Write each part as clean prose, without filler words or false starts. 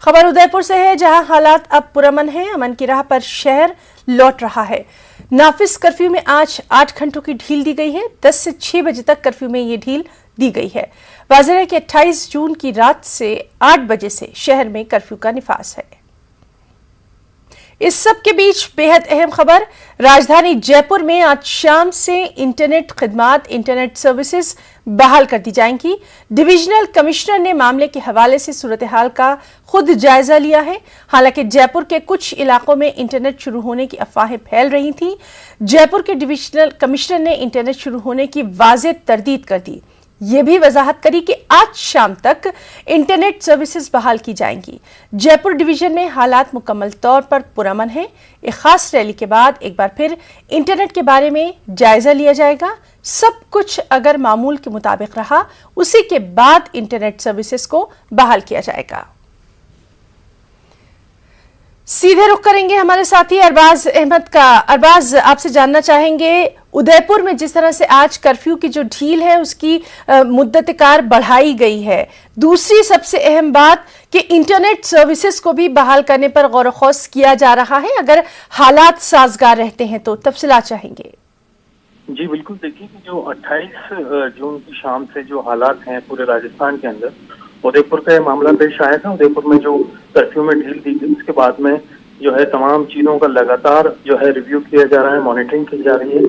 खबर उदयपुर से है, जहां हालात अब पुरअमन हैं। अमन की राह पर शहर लौट रहा है। नाफिज कर्फ्यू में आज 8 घंटों की ढील दी गई है। 10 से 6 बजे तक कर्फ्यू में ये ढील दी गई है। वाज़ेह है कि 28 जून की रात से 8 बजे से शहर में कर्फ्यू का निफाज है। इस सब के बीच बेहद अहम खबर, राजधानी जयपुर में आज शाम से इंटरनेट खिदमात, इंटरनेट सर्विसेज बहाल कर दी जाएंगी। डिविजनल कमिश्नर ने मामले के हवाले से सूरत हाल का खुद जायजा लिया है। हालांकि जयपुर के कुछ इलाकों में इंटरनेट शुरू होने की अफवाहें फैल रही थी। जयपुर के डिविजनल कमिश्नर ने इंटरनेट शुरू होने की वाज़ेह तरदीद कर दी। ये भी वजाहत करी कि आज शाम तक इंटरनेट सर्विसेज बहाल की जाएंगी। जयपुर डिवीजन में हालात मुकम्मल तौर पर पुरअमन है। एक खास रैली के बाद एक बार फिर इंटरनेट के बारे में जायजा लिया जाएगा। सब कुछ अगर मामूल के मुताबिक रहा, उसी के बाद इंटरनेट सर्विसेज को बहाल किया जाएगा। सीधे रुख करेंगे हमारे साथी अरबाज अहमद का। अरबाज, आपसे जानना चाहेंगे, उदयपुर में जिस तरह से आज कर्फ्यू की जो ढील है उसकी मुद्दत कार बढ़ाई गई है। दूसरी सबसे अहम बात कि इंटरनेट सर्विसेज को भी बहाल करने पर गौर खौस किया जा रहा है। अगर हालात साजगार रहते हैं तो तफसीलात चाहेंगे। जी बिल्कुल, देखिए कि जो 28 जून की शाम से जो हालात हैं पूरे राजस्थान के अंदर, उदयपुर का मामला पेश आया था। उदयपुर में जो कर्फ्यू में ढील दी गई, उसके बाद में जो है तमाम चीजों का लगातार जो है रिव्यू किया जा रहा है, मॉनिटरिंग की जा रही है।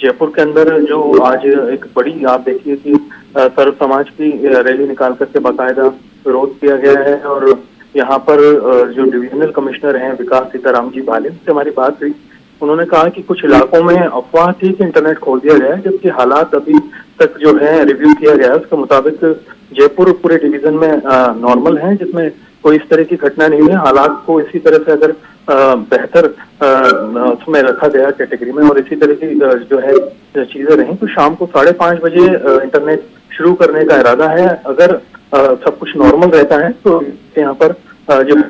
जयपुर के अंदर जो आज एक बड़ी, आप देखिए कि सर्व समाज की रैली निकाल करके बाकायदा विरोध किया गया है। और यहाँ पर जो डिविजनल कमिश्नर हैं विकास सीताराम जी भाले, उनसे हमारी बात हुई। उन्होंने कहा कि कुछ इलाकों में अफवाह थी कि इंटरनेट खोल दिया गया है, जबकि हालात अभी तक जो है रिव्यू किया गया है उसके मुताबिक जयपुर पूरे डिवीजन में नॉर्मल है, जिसमें कोई इस तरह की घटना नहीं है। हालात को इसी तरह से अगर बेहतर उसमें रखा गया कैटेगरी में और इसी तरह की जो है चीजें रहीं, तो शाम को 5:30 बजे इंटरनेट शुरू करने का इरादा है। अगर सब कुछ नॉर्मल रहता है तो यहाँ पर जो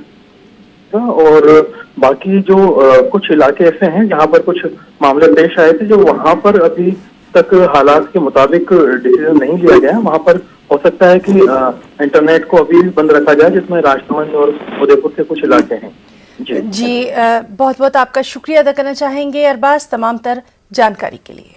और बाकी जो कुछ इलाके ऐसे हैं जहाँ पर कुछ मामले पेश आए थे, जो वहां पर अभी तक हालात के मुताबिक डिसीजन नहीं लिया गया है, वहां पर हो सकता है कि इंटरनेट को अभी बंद रखा जाए, जिसमें राजसमंद और उदयपुर के कुछ इलाके हैं। जी बहुत बहुत आपका शुक्रिया अदा करना चाहेंगे अरबाज, तमाम तर जानकारी के लिए।